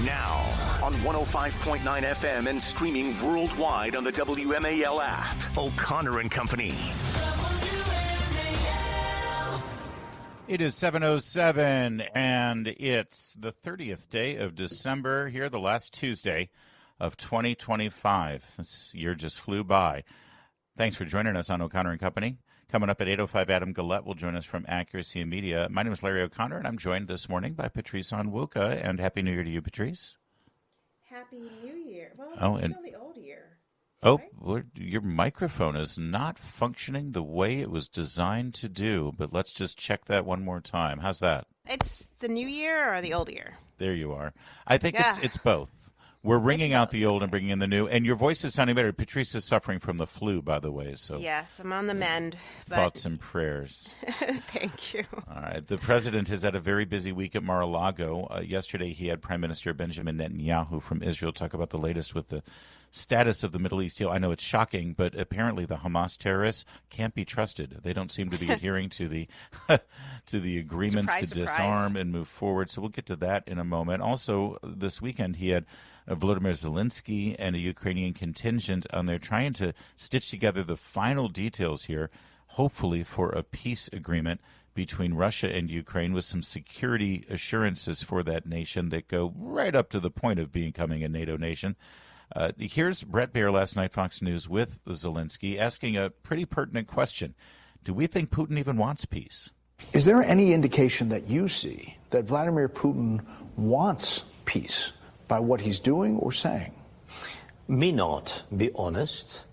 Now, on 105.9 FM and streaming worldwide on the WMAL app, O'Connor and Company. It is 7:07, and it's the 30th day of December here, the last Tuesday of 2025. This year just flew by. Thanks for joining us on O'Connor and Company. Coming up at 8:05, Adam Gillette will join us from Accuracy Media. My name is Larry O'Connor, and I'm joined this morning by Patrice Onwuka. And Happy New Year to you, Patrice. Happy New Year. Well, it's still the old year. Oh, right? Your microphone is not functioning the way it was designed to do, but let's just check that one more time. How's that? It's the new year or the old year? There you are. I think it's both. We're ringing out the old and bringing in the new, and your voice is sounding better. Patrice is suffering from the flu, by the way. So yes, I'm on the mend. Thoughts and prayers. Thank you. All right. The president has had a very busy week at Mar-a-Lago. Yesterday, he had Prime Minister Benjamin Netanyahu from Israel talk about the latest with the status of the Middle East deal. I know it's shocking, but apparently the Hamas terrorists can't be trusted. They don't seem to be adhering to the agreements to disarm and move forward. So we'll get to that in a moment. Also, this weekend, he had Volodymyr Zelensky and a Ukrainian contingent on there trying to stitch together the final details here, hopefully for a peace agreement between Russia and Ukraine with some security assurances for that nation that go right up to the point of becoming a NATO nation. Here's Brett Baer last night, Fox News, with Zelensky, asking a pretty pertinent question. Do we think Putin even wants peace? Is there any indication that you see that Vladimir Putin wants peace by what he's doing or saying? Me not, be honest.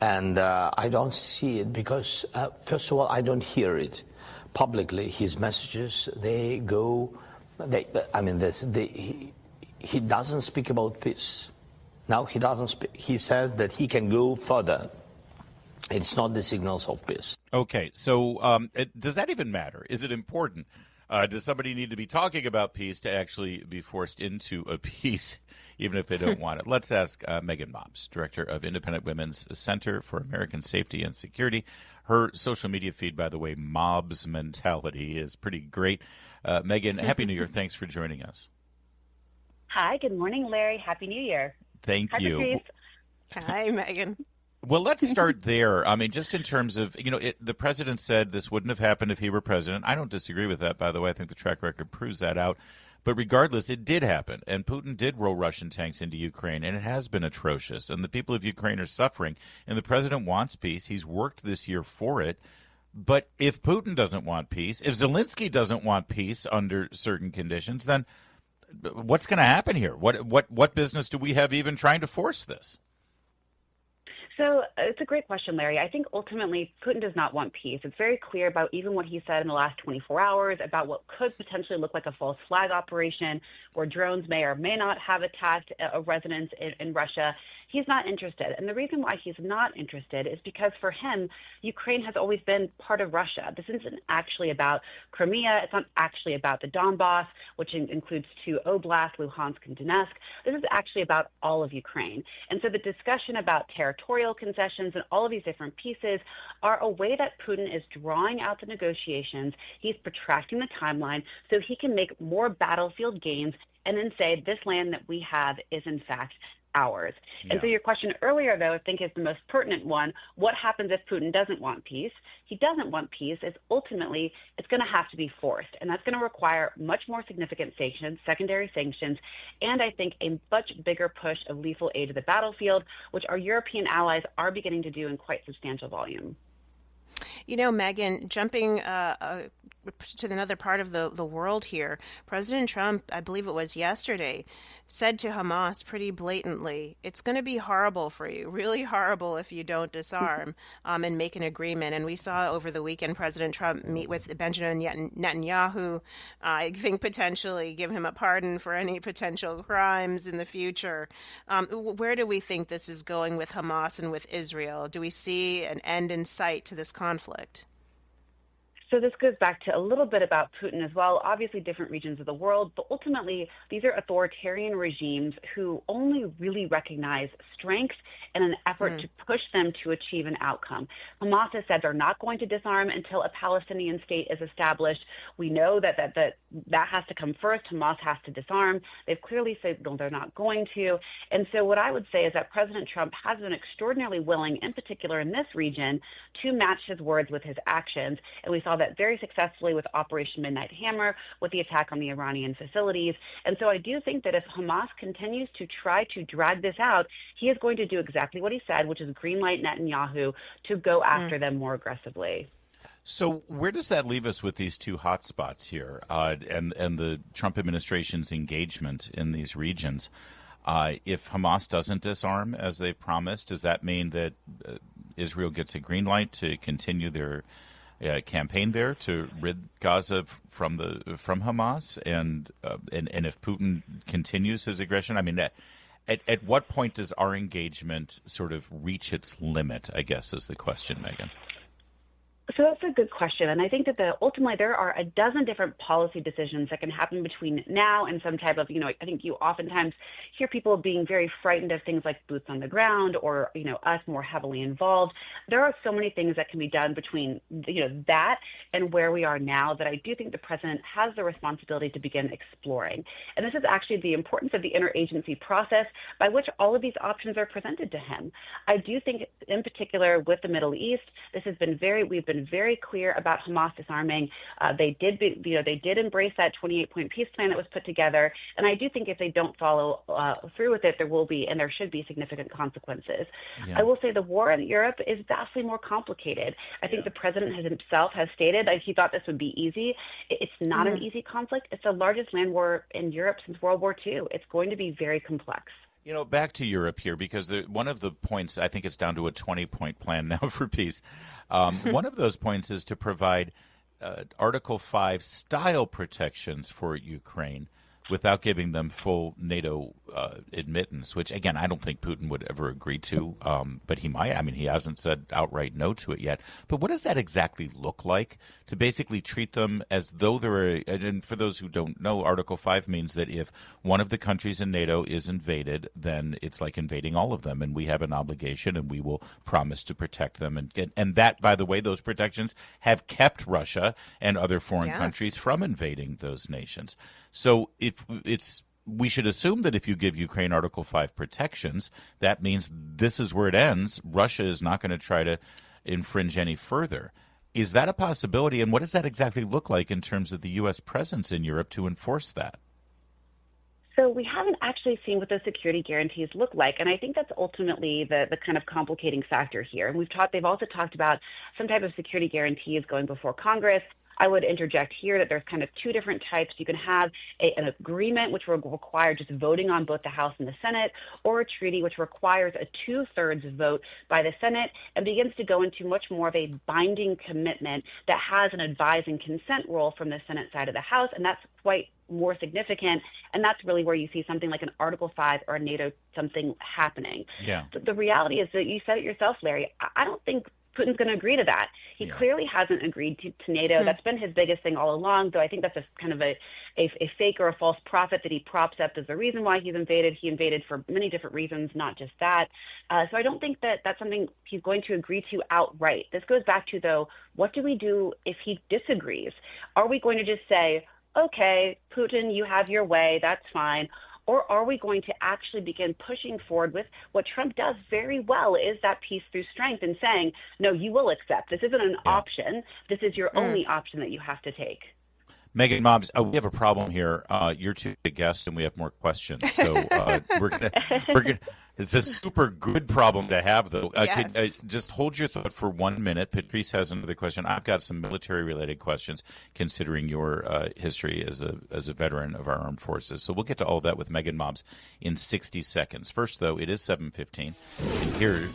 And I don't see it because, first of all, I don't hear it publicly. His messages, he doesn't speak about peace. Now he doesn't speak. He says that he can go further. It's not the signals of peace. Okay, so does that even matter? Is it important? Does somebody need to be talking about peace to actually be forced into a peace, even if they don't want it? Let's ask Meagan, director of Independent Women's Center for American Safety and Security. Her social media feed, by the way, Mobs Mentality, is pretty great. Meagan, Happy New Year. Thanks for joining us. Hi, good morning, Larry. Happy New Year. Thank you. Patrice. Hi, Meagan. Well, let's start there. I mean, just in terms of, the president said this wouldn't have happened if he were president. I don't disagree with that, by the way. I think the track record proves that out. But regardless, it did happen. And Putin did roll Russian tanks into Ukraine, and it has been atrocious. And the people of Ukraine are suffering. And the president wants peace. He's worked this year for it. But if Putin doesn't want peace, if Zelensky doesn't want peace under certain conditions, then what's going to happen here? What business do we have even trying to force this? So it's a great question, Larry. I think ultimately Putin does not want peace. It's very clear about even what he said in the last 24 hours about what could potentially look like a false flag operation where drones may or may not have attacked a residence in Russia. He's not interested. And the reason why he's not interested is because for him, Ukraine has always been part of Russia. This isn't actually about Crimea. It's not actually about the Donbass, which includes two oblasts, Luhansk and Donetsk. This is actually about all of Ukraine. And so the discussion about territorial concessions and all of these different pieces are a way that Putin is drawing out the negotiations. He's protracting the timeline so he can make more battlefield gains and then say this land that we have is in fact ours. Yeah. And so your question earlier, though, I think is the most pertinent one. What happens if Putin doesn't want peace? He doesn't want peace. Ultimately, it's going to have to be forced. And that's going to require much more significant sanctions, secondary sanctions, and I think a much bigger push of lethal aid to the battlefield, which our European allies are beginning to do in quite substantial volume. Meagan, jumping to another part of the world here, President Trump, I believe it was yesterday, said to Hamas pretty blatantly, it's going to be horrible for you, really horrible if you don't disarm and make an agreement. And we saw over the weekend President Trump meet with Benjamin Netanyahu, I think potentially give him a pardon for any potential crimes in the future. Where do we think this is going with Hamas and with Israel? Do we see an end in sight to this conflict? So this goes back to a little bit about Putin as well, obviously different regions of the world, but ultimately these are authoritarian regimes who only really recognize strength in an effort to push them to achieve an outcome. Hamas has said they're not going to disarm until a Palestinian state is established. We know that has to come first. Hamas has to disarm. They've clearly said no, they're not going to. And so what I would say is that President Trump has been extraordinarily willing, in particular in this region, to match his words with his actions. And we saw that very successfully with Operation Midnight Hammer, with the attack on the Iranian facilities. And so I do think that if Hamas continues to try to drag this out, he is going to do exactly what he said, which is greenlight Netanyahu to go after them more aggressively. So where does that leave us with these two hotspots here and the Trump administration's engagement in these regions? If Hamas doesn't disarm, as they've promised, does that mean that Israel gets a green light to continue their campaign there to rid Gaza from Hamas? And if Putin continues his aggression, I mean, at what point does our engagement sort of reach its limit, I guess, is the question, Meagan. So that's a good question. And I think that ultimately there are a dozen different policy decisions that can happen between now and some type of, I think you oftentimes hear people being very frightened of things like boots on the ground or, us more heavily involved. There are so many things that can be done between, that and where we are now that I do think the president has the responsibility to begin exploring. And this is actually the importance of the interagency process by which all of these options are presented to him. I do think in particular with the Middle East, we've been very clear about Hamas disarming. They did embrace that 28-point peace plan that was put together. And I do think if they don't follow through with it, there will be and there should be significant consequences. Yeah. I will say the war in Europe is vastly more complicated. I think the president himself has stated that he thought this would be easy. It's not an easy conflict. It's the largest land war in Europe since World War II. It's going to be very complex. Back to Europe here, because one of the points, I think it's down to a 20-point plan now for peace. One of those points is to provide Article 5 style protections for Ukraine without giving them full NATO admittance, which, again, I don't think Putin would ever agree to, but he might. I mean, he hasn't said outright no to it yet. But what does that exactly look like, to basically treat them as though they're and for those who don't know, Article 5 means that if one of the countries in NATO is invaded, then it's like invading all of them, and we have an obligation, and we will promise to protect them. And that, by the way, those protections have kept Russia and other foreign countries from invading those nations. So we should assume that if you give Ukraine Article 5 protections, that means this is where it ends. Russia is not going to try to infringe any further. Is that a possibility? And what does that exactly look like in terms of the U.S. presence in Europe to enforce that? So we haven't actually seen what those security guarantees look like. And I think that's ultimately the kind of complicating factor here. And they've also talked about some type of security guarantees going before Congress. I would interject here that there's kind of two different types. You can have an agreement, which will require just voting on both the House and the Senate, or a treaty, which requires a 2/3 vote by the Senate and begins to go into much more of a binding commitment that has an advising consent role from the Senate side of the House. And that's quite more significant. And that's really where you see something like an Article 5 or a NATO something happening. Yeah. The reality is that you said it yourself, Larry. I don't think Putin's going to agree to that. He clearly hasn't agreed to NATO. That's been his biggest thing all along, though I think that's a kind of a fake or a false prophet that he props up as the reason why he's invaded. He invaded for many different reasons, not just that. So I don't think that that's something he's going to agree to outright. This goes back to, though, what do we do if he disagrees? Are we going to just say, okay, Putin, you have your way, that's fine? Or are we going to actually begin pushing forward with what Trump does very well, is that peace through strength, and saying, no, you will accept. This isn't an option. This is your only option that you have to take. Meagan Mobbs, we have a problem here. You're too big guest, and we have more questions. So we're gonna. It's a super good problem to have, though. Just hold your thought for 1 minute. Patrice has another question. I've got some military-related questions, considering your history as a veteran of our armed forces. So we'll get to all of that with Meagan Mobbs in 60 seconds. First, though, it is 7:15. And here,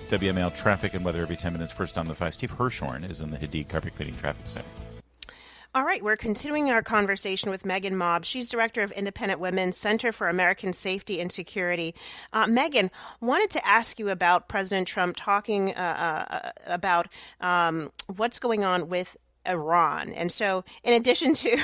WMAL traffic and weather every 10 minutes. First on the 5. Steve Hirshhorn is in the Hadid Carpet Cleaning Traffic Center. All right, we're continuing our conversation with Meagan Mobbs. She's director of Independent Women's Center for American Safety and Security. Meagan, wanted to ask you about President Trump talking about what's going on with Iran. And so in addition to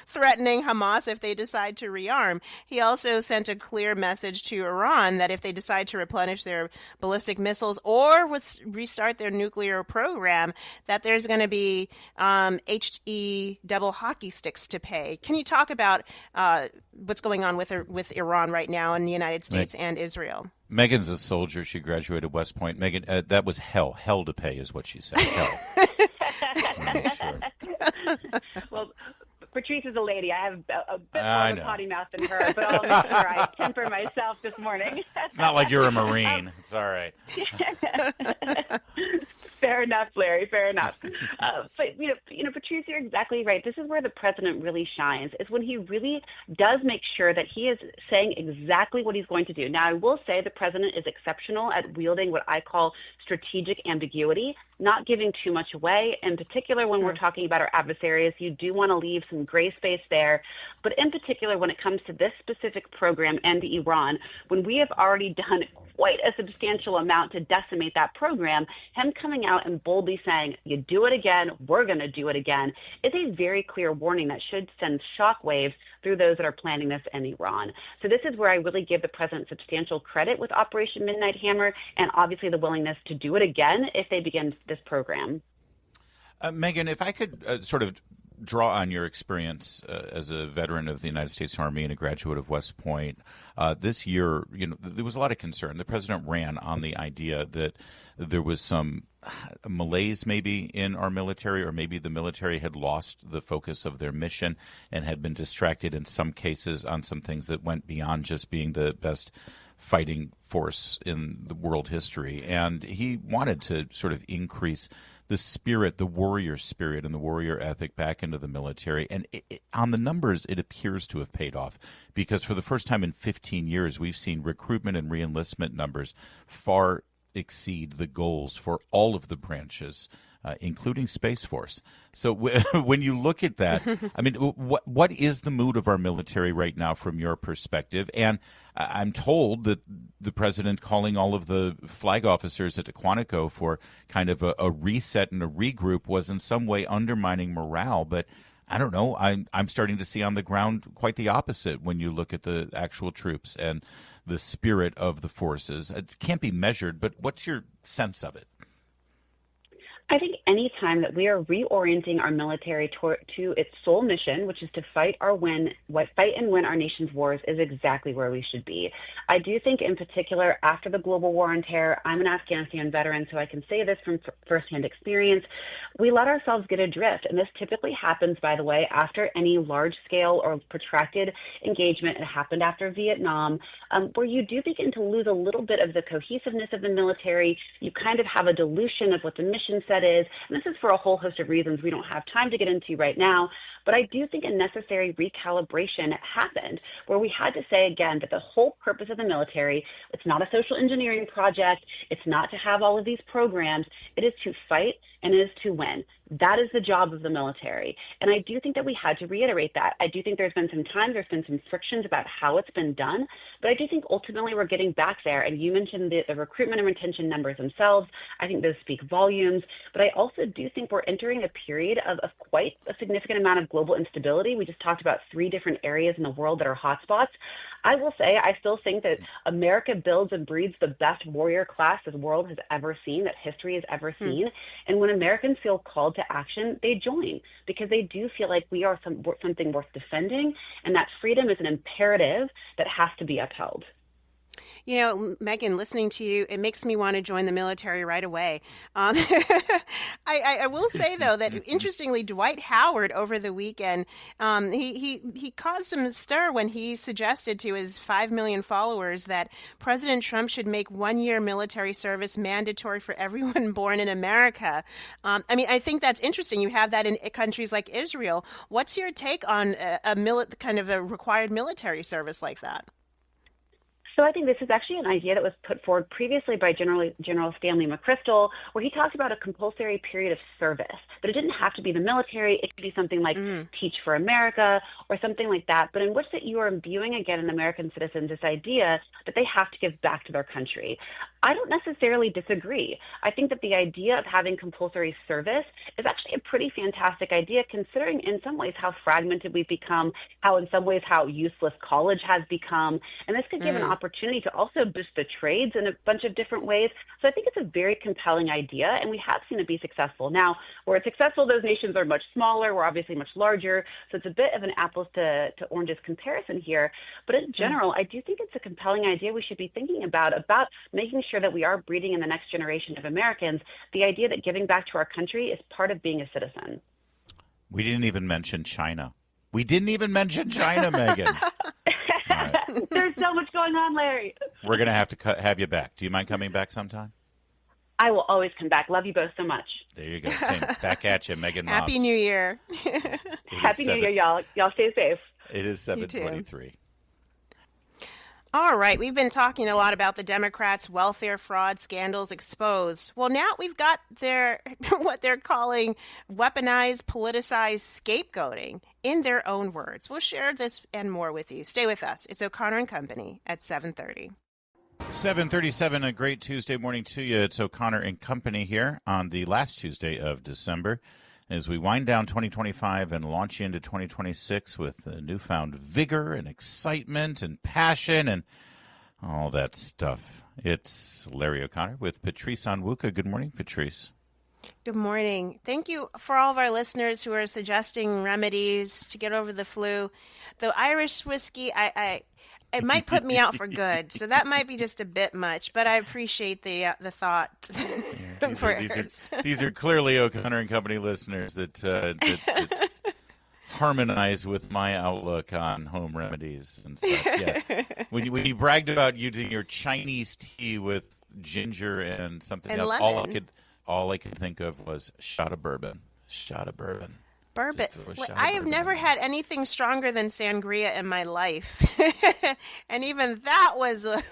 threatening Hamas if they decide to rearm, he also sent a clear message to Iran that if they decide to replenish their ballistic missiles or restart their nuclear program, that there's going to be HE double hockey sticks to pay. Can you talk about what's going on with Iran right now in the United States and Israel? Megan's a soldier. She graduated West Point. Megan, that was hell. Hell to pay is what she said. Hell. Sure. Well, Patrice is a lady. I have a bit more of a potty mouth than her, but I'll make sure I temper myself this morning. It's not like you're a Marine. It's all right. Fair enough, Larry. Fair enough. But Patrice, you're exactly right. This is where the president really shines, is when he really does make sure that he is saying exactly what he's going to do. Now, I will say the president is exceptional at wielding what I call strategic ambiguity, not giving too much away. In particular, when we're talking about our adversaries, you do want to leave some gray space there. But in particular, when it comes to this specific program and Iran, when we have already done quite a substantial amount to decimate that program, him coming out and boldly saying, you do it again, we're going to do it again, is a very clear warning that should send shockwaves through those that are planning this in Iran. So this is where I really give the president substantial credit with Operation Midnight Hammer and obviously the willingness to do it again if they begin this program. Megan, if I could sort of draw on your experience as a veteran of the United States Army and a graduate of West Point, this year, there was a lot of concern. The president ran on the idea that there was some malaise maybe in our military, or maybe the military had lost the focus of their mission and had been distracted in some cases on some things that went beyond just being the best fighting force in the world history. And he wanted to sort of increase the spirit, the warrior spirit and the warrior ethic back into the military. And on the numbers, it appears to have paid off, because for the first time in 15 years, we've seen recruitment and reenlistment numbers far exceed the goals for all of the branches, including Space Force. So when you look at that, I mean, what is the mood of our military right now from your perspective? And I'm told that the president calling all of the flag officers at Quantico for kind of a reset and a regroup was in some way undermining morale. But I don't know. I'm starting to see on the ground quite the opposite when you look at the actual troops and the spirit of the forces. It can't be measured, but what's your sense of it? I think any time that we are reorienting our military to its sole mission, which is to fight and win our nation's wars, is exactly where we should be. I do think, in particular, after the global war on terror, I'm an Afghanistan veteran, so I can say this from firsthand experience, we let ourselves get adrift. And this typically happens, by the way, after any large-scale or protracted engagement. It happened after Vietnam, where you do begin to lose a little bit of the cohesiveness of the military. You kind of have a dilution of what the mission said is, and this is for a whole host of reasons we don't have time to get into right now, but I do think a necessary recalibration happened, where we had to say again that the whole purpose of the military, it's not a social engineering project, it's not to have all of these programs, it is to fight and it is to win. That is the job of the military. And I do think that we had to reiterate that. I do think there's been some frictions about how it's been done, but I do think ultimately we're getting back there. And you mentioned the recruitment and retention numbers themselves. I think those speak volumes, but I also do think we're entering a period of quite a significant amount of global instability. We just talked about 3 different areas in the world that are hotspots. I will say, I still think that America builds and breeds the best warrior class this world has ever seen, that history has ever seen. And when Americans feel called to action, they join, because they do feel like we are something worth defending, and that freedom is an imperative that has to be upheld. You know, Megan, listening to you, it makes me want to join the military right away. I will say, though, that interestingly, Dwight Howard over the weekend, he caused some stir when he suggested to his 5 million followers that President Trump should make 1-year military service mandatory for everyone born in America. I mean, I think that's interesting. You have that in countries like Israel. What's your take on kind of a required military service like that? So I think this is actually an idea that was put forward previously by General Stanley McChrystal, where he talked about a compulsory period of service. But it didn't have to be the military. It could be something like Teach for America, or something like that, but in which that you are imbuing again in American citizens this idea that they have to give back to their country. I don't necessarily disagree. I think that the idea of having compulsory service is actually a pretty fantastic idea, considering in some ways how fragmented we've become, how in some ways how useless college has become. And this could give an opportunity to also boost the trades in a bunch of different ways. So I think it's a very compelling idea, and we have seen it be successful. Now, where it's successful, those nations are much smaller. We're obviously much larger. So it's a bit of an apples to oranges comparison here. But in general, I do think it's a compelling idea we should be thinking about making sure that we are breeding in the next generation of Americans the idea that giving back to our country is part of being a citizen. We didn't even mention China. Meagan. Right. There's so much going on, Larry. We're going to have to have you back. Do you mind coming back sometime? I will always come back. Love you both so much. There you go. Same. Back at you, Meagan Mobbs. Happy New Year. Happy New Year, y'all. Y'all stay safe. It is 7:23. All right, we've been talking a lot about the Democrats' welfare fraud scandals exposed. Well, now we've got their what they're calling weaponized, politicized scapegoating in their own words. We'll share this and more with you. Stay with us. It's O'Connor and Company at 7:30. 7:37, a great Tuesday morning to you. It's O'Connor and Company here on the last Tuesday of December as we wind down 2025 and launch into 2026 with newfound vigor and excitement and passion and all that stuff. It's Larry O'Connor with Patrice Onwuka. Good morning, Patrice. Good morning. Thank you for all of our listeners who are suggesting remedies to get over the flu. The Irish whiskey, it might put me out for good, so that might be just a bit much. But I appreciate the thought. These are clearly O'Connor and Company listeners that harmonize with my outlook on home remedies and stuff. Yeah, when you bragged about using your Chinese tea with ginger and something else, lemon. all I could think of was shot of bourbon. Bourbon. I have never had anything stronger than sangria in my life. And even that was a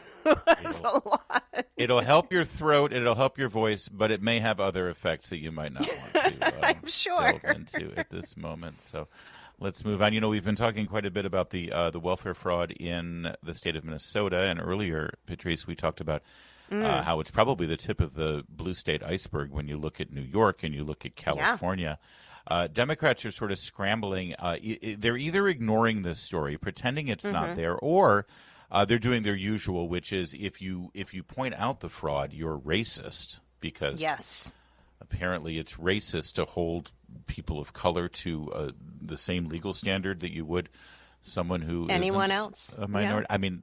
lot. It'll help your throat, it'll help your voice, but it may have other effects that you might not want to I'm sure. delve into at this moment. So let's move on. You know, we've been talking quite a bit about the welfare fraud in the state of Minnesota. And earlier, Patrice, we talked about how it's probably the tip of the blue state iceberg when you look at New York and you look at California. Yeah. Democrats are sort of scrambling. They're either ignoring this story, pretending it's not there, or they're doing their usual, which is if you point out the fraud, you're racist, because apparently it's racist to hold people of color to the same legal standard that you would someone who anyone isn't else a minority. Yeah. I mean,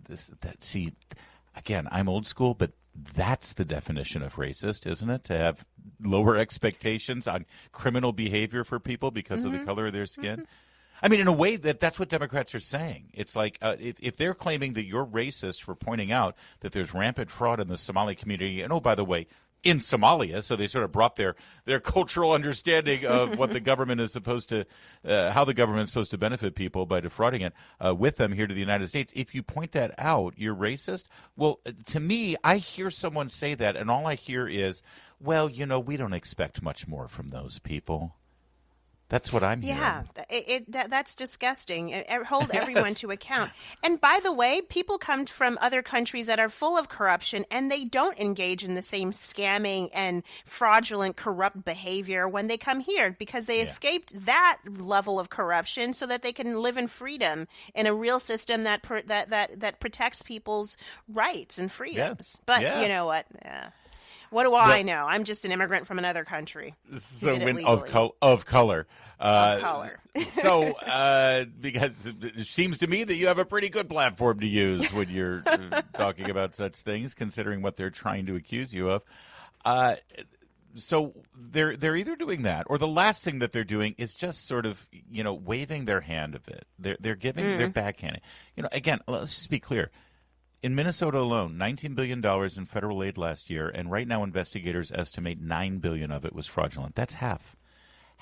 again, I'm old school, but that's the definition of racist, isn't it? To have lower expectations on criminal behavior for people because of the color of their skin. I mean, in a way, that's what Democrats are saying. It's like if they're claiming that you're racist for pointing out that there's rampant fraud in the Somali community, and oh, by the way, in Somalia, so they sort of brought their cultural understanding of what the government is supposed to, how the government is supposed to benefit people by defrauding it with them here to the United States. If you point that out, you're racist. Well, to me, I hear someone say that, and all I hear is, well, you know, we don't expect much more from those people. That's what I'm hearing. Yeah, that's disgusting. Hold everyone to account. And by the way, people come from other countries that are full of corruption, and they don't engage in the same scamming and fraudulent, corrupt behavior when they come here because they escaped that level of corruption so that they can live in freedom in a real system that protects people's rights and freedoms. But you know what? What do I know? I'm just an immigrant from another country. So of color. So because it seems to me that you have a pretty good platform to use when you're talking about such things, considering what they're trying to accuse you of. So they're either doing that, or the last thing that they're doing is just sort of, you know, waving their hand of it. They're giving, they're backhanding. You know, again, let's just be clear. In Minnesota alone, $19 billion in federal aid last year, and right now investigators estimate $9 billion of it was fraudulent. That's half.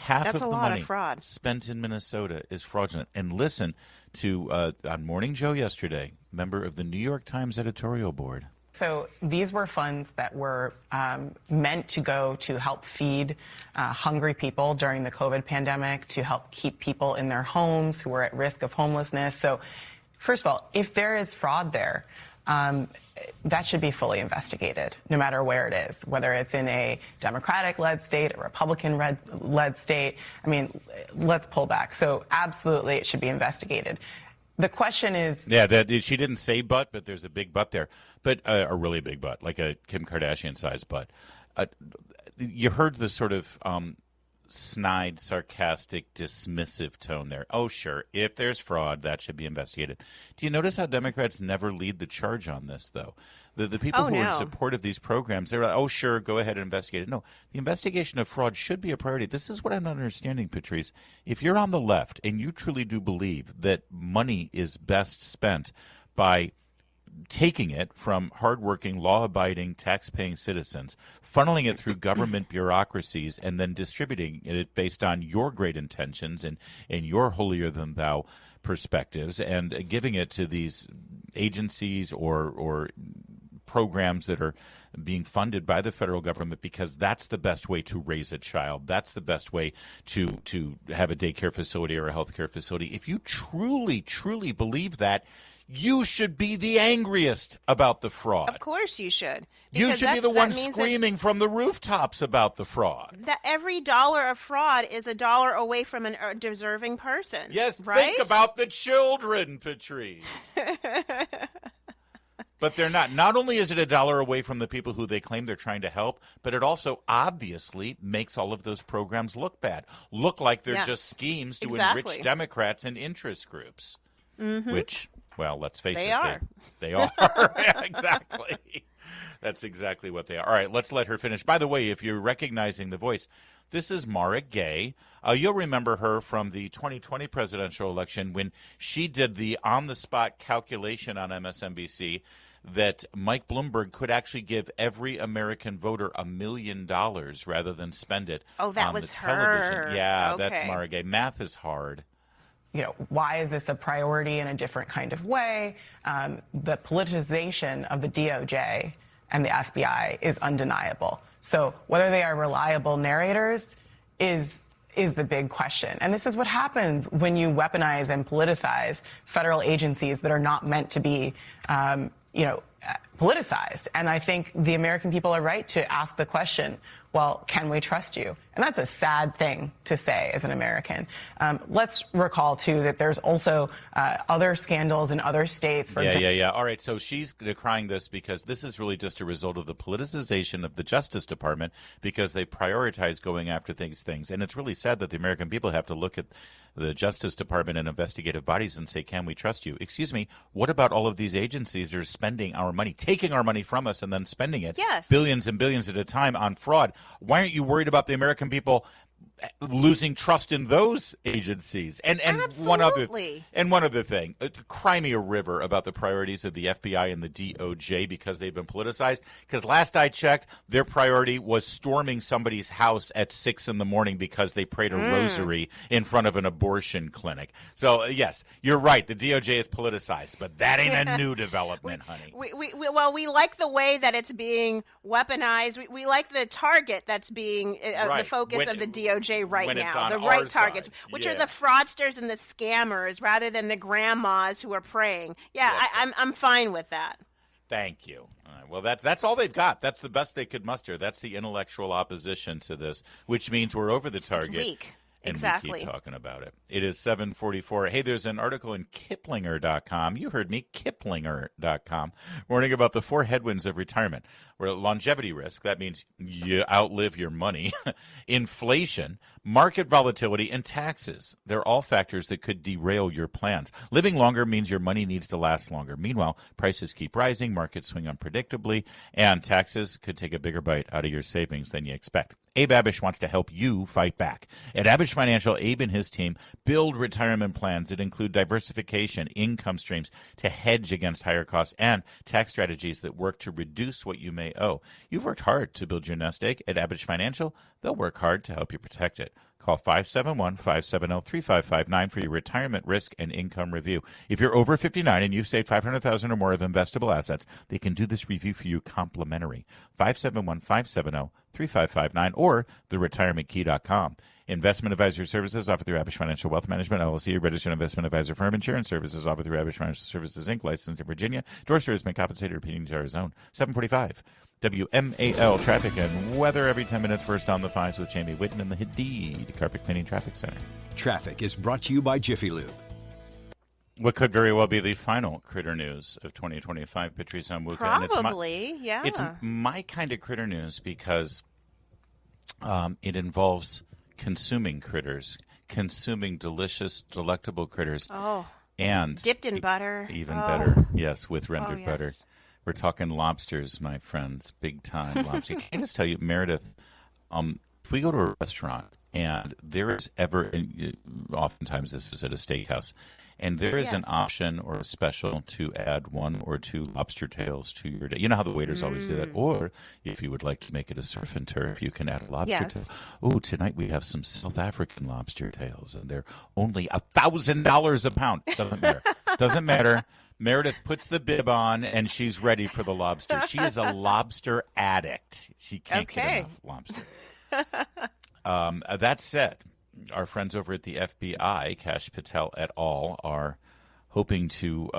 That's of the a lot money of fraud spent in Minnesota is fraudulent. And listen to on Morning Joe yesterday, member of the New York Times editorial board, So these were funds that were meant to go to help feed hungry people during the COVID pandemic, to help keep people in their homes who were at risk of homelessness. So first of all, if there is fraud there, that should be fully investigated, no matter where it is, whether it's in a Democratic-led state, a Republican-led state. I mean, let's pull back. So absolutely, it should be investigated. The question is... Yeah, she didn't say but there's a big but there. But a really big but, like a Kim Kardashian-sized but. You heard the sort of snide, sarcastic, dismissive tone there. Oh, sure, if there's fraud, that should be investigated. Do you notice how Democrats never lead the charge on this, though? The people who are in support of these programs, they're like, oh, sure, go ahead and investigate it. No, the investigation of fraud should be a priority. This is what I'm not understanding, Patrice. If you're on the left and you truly do believe that money is best spent by taking it from hardworking, law-abiding, tax-paying citizens, funneling it through government bureaucracies, and then distributing it based on your great intentions and your holier-than-thou perspectives, and giving it to these agencies or programs that are being funded by the federal government because that's the best way to raise a child. That's the best way to have a daycare facility or a healthcare facility. If you truly, truly believe that, you should be the angriest about the fraud. Of course you should. You should be the one screaming from the rooftops about the fraud. That every dollar of fraud is a dollar away from a deserving person. Yes, right? Think about the children, Patrice. But they're not. Not only is it a dollar away from the people who they claim they're trying to help, but it also obviously makes all of those programs look bad. Look like they're just schemes to enrich Democrats and interest groups. Mm-hmm. Which, well, let's face it. They are. Yeah, exactly. That's exactly what they are. All right, let's let her finish. By the way, if you're recognizing the voice, this is Mara Gay. You'll remember her from the 2020 presidential election when she did the on-the-spot calculation on MSNBC that Mike Bloomberg could actually give every American voter $1 million rather than spend it on the television. Her. Yeah, okay. That's Mara Gay. Math is hard. You know, why is this a priority in a different kind of way? The politicization of the DOJ and the FBI is undeniable. So whether they are reliable narrators is the big question. And this is what happens when you weaponize and politicize federal agencies that are not meant to be, politicized. And I think the American people are right to ask the question, well, can we trust you? And that's a sad thing to say as an American. Let's recall, too, that there's also other scandals in other states. For example. Yeah. All right, so she's decrying this because this is really just a result of the politicization of the Justice Department because they prioritize going after these things. And it's really sad that the American people have to look at the Justice Department and investigative bodies and say, can we trust you? Excuse me, what about all of these agencies that are spending our money, taking our money from us and then spending it billions and billions at a time on fraud? Why aren't you worried about the American people losing trust in those agencies? And one other thing, cry me a river about the priorities of the FBI and the DOJ because they've been politicized. Because last I checked, their priority was storming somebody's house at 6 a.m. because they prayed a rosary in front of an abortion clinic. So yes, you're right. The DOJ is politicized, but that ain't a new development, honey. We like the way that it's being weaponized. We like the target that's being the focus of the DOJ right now, the right targets, which are the fraudsters and the scammers rather than the grandmas who are praying. Yeah, I'm fine with that. Thank you. All right, well, that's all they've got. That's the best they could muster. That's the intellectual opposition to this, which means we're over the target. It's weak. And exactly. we keep talking about it. It is 7:44. Hey, there's an article in Kiplinger.com. You heard me, Kiplinger.com, warning about the 4 headwinds of retirement. Where longevity risk, that means you outlive your money, inflation, market volatility, and taxes. They're all factors that could derail your plans. Living longer means your money needs to last longer. Meanwhile, prices keep rising, markets swing unpredictably, and taxes could take a bigger bite out of your savings than you expect. Abe Abish wants to help you fight back. At Abish Financial, Abe and his team build retirement plans that include diversification, income streams to hedge against higher costs, and tax strategies that work to reduce what you may owe. You've worked hard to build your nest egg. At Abish Financial, they'll work hard to help you protect it. Call 571-570-3559 for your retirement risk and income review. If you're over 59 and you've saved $500,000 or more of investable assets, they can do this review for you complimentary. 571-570-3559 or theretirementkey.com. Investment advisory services offered through Abish Financial Wealth Management, LLC, a registered investment advisor firm. Insurance services offered through Abish Financial Services, Inc., licensed in Virginia. Endorsers has been compensated repeating to our zone. 745. WMAL traffic and weather every 10 minutes. First on the fives with Jamie Whitten in the Hadid Carpet Cleaning Traffic Center. Traffic is brought to you by Jiffy Lube. What could very well be the final critter news of 2025, Patrice Onwuka. Probably, yeah. It's my kind of critter news because it involves consuming critters, consuming delicious, delectable critters. Oh, and dipped in butter. Even better, yes, with rendered yes. butter. We're talking lobsters, my friends, big time lobster. Can I just tell you, Meredith, if we go to a restaurant and there is oftentimes this is at a steakhouse, and there is an option or a special to add 1 or 2 lobster tails to your day. You know how the waiters always do that? Or if you would like to make it a surf and turf, you can add a lobster tail. Oh, tonight we have some South African lobster tails, and they're only $1,000 a pound. Doesn't matter. Doesn't matter. Meredith puts the bib on, and she's ready for the lobster. She is a lobster addict. She can't get enough lobster. That said, our friends over at the FBI, Kash Patel et al., are hoping to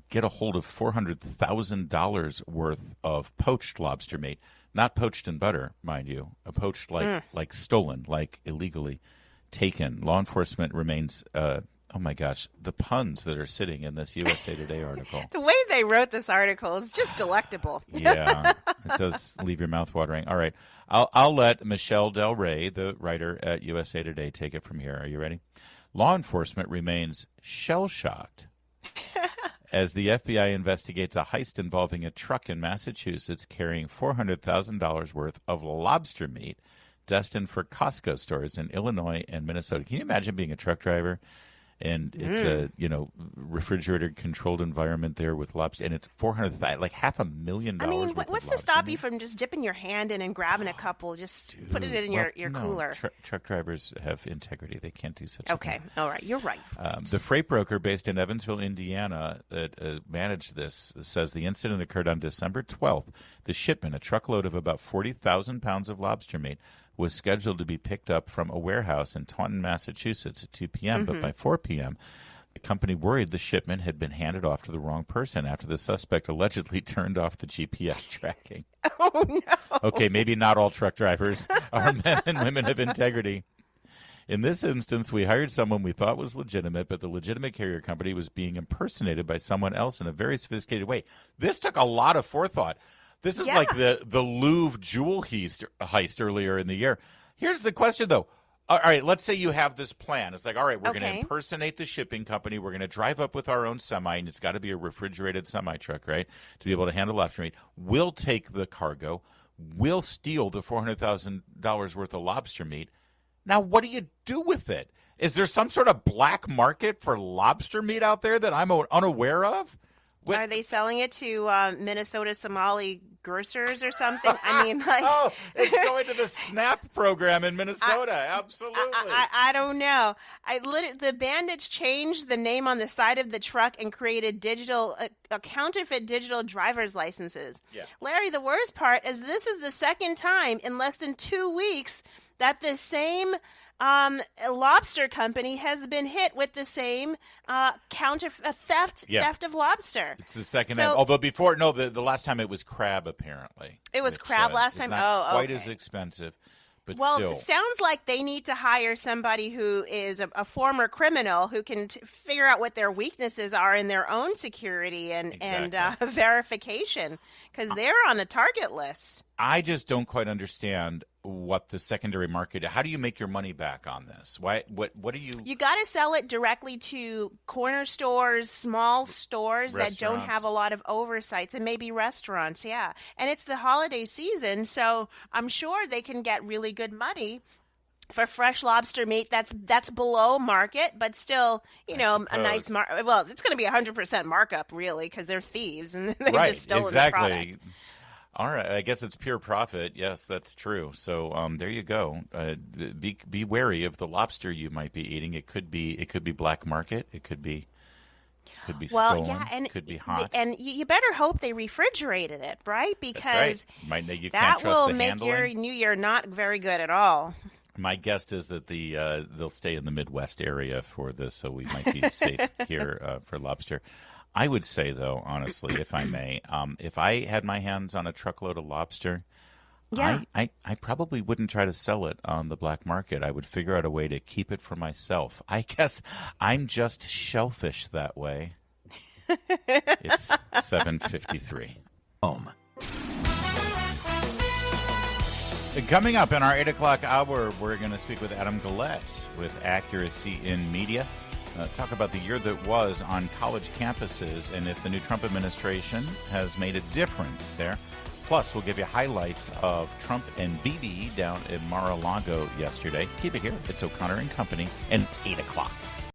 get a hold of $400,000 worth of poached lobster meat. Not poached in butter, mind you. Poached like stolen, like illegally taken. Law enforcement remains... oh, my gosh, the puns that are sitting in this USA Today article. The way they wrote this article is just delectable. Yeah, it does leave your mouth watering. All right, I'll let Michelle Del Rey, the writer at USA Today, take it from here. Are you ready? Law enforcement remains shell-shocked as the FBI investigates a heist involving a truck in Massachusetts carrying $400,000 worth of lobster meat destined for Costco stores in Illinois and Minnesota. Can you imagine being a truck driver? And it's a refrigerator controlled environment there with lobster, and it's $400,000, like $500,000. I mean, what's to stop you from just dipping your hand in and grabbing a couple, just put it in your cooler? Truck drivers have integrity; they can't do such a thing. Okay, all right, you're right. The freight broker based in Evansville, Indiana, that managed this says the incident occurred on December 12th. The shipment, a truckload of about 40,000 pounds of lobster meat, was scheduled to be picked up from a warehouse in Taunton, Massachusetts at 2 p.m., but by 4 p.m., the company worried the shipment had been handed off to the wrong person after the suspect allegedly turned off the GPS tracking. Oh, no. Okay, maybe not all truck drivers are men and women of integrity. In this instance, we hired someone we thought was legitimate, but the legitimate carrier company was being impersonated by someone else in a very sophisticated way. This took a lot of forethought. This is like the Louvre jewel heist earlier in the year. Here's the question, though. All right, let's say you have this plan. It's like, all right, we're going to impersonate the shipping company. We're going to drive up with our own semi, and it's got to be a refrigerated semi-truck, right, to be able to handle lobster meat. We'll take the cargo. We'll steal the $400,000 worth of lobster meat. Now, what do you do with it? Is there some sort of black market for lobster meat out there that I'm unaware of? Are they selling it to Minnesota Somali grocers or something? I mean, like... Oh, it's going to the SNAP program in Minnesota. Absolutely. I don't know. The bandits changed the name on the side of the truck and created counterfeit digital driver's licenses. Yeah. Larry, the worst part is this is the second time in less than 2 weeks that the same lobster company has been hit with the same theft of lobster. It's the second time. Although before, the last time it was crab, apparently. It was crab last time? Not quite as expensive, but still. Well, it sounds like they need to hire somebody who is a former criminal who can figure out what their weaknesses are in their own security and verification, because they're on a target list. I just don't quite understand what the secondary market. How do you make your money back on this? Why? What do you? You got to sell it directly to corner stores, small stores that don't have a lot of oversights, and maybe restaurants. Yeah, and it's the holiday season, so I'm sure they can get really good money for fresh lobster meat that's below market, but still, a nice Well, it's going to be 100% markup, really, because they're thieves and they just stole the product. All right, I guess it's pure profit. Yes, that's true. So there you go. Be wary of the lobster you might be eating. It could be black market. It could be stolen. Yeah, and could be hot. And you better hope they refrigerated it, right? Because you that can't trust will the make handling. your New Year not very good at all. My guess is that they'll stay in the Midwest area for this, so we might be safe here for lobster. I would say, though, honestly, if I may, if I had my hands on a truckload of lobster, I probably wouldn't try to sell it on the black market. I would figure out a way to keep it for myself. I guess I'm just shellfish that way. It's 7:53. Home. Coming up in our 8 o'clock hour, we're going to speak with Adam Gillette with Accuracy in Media. Talk about the year that was on college campuses and if the new Trump administration has made a difference there. Plus, we'll give you highlights of Trump and Bibi down in Mar-a-Lago yesterday. Keep it here. It's O'Connor and Company, and it's 8 o'clock.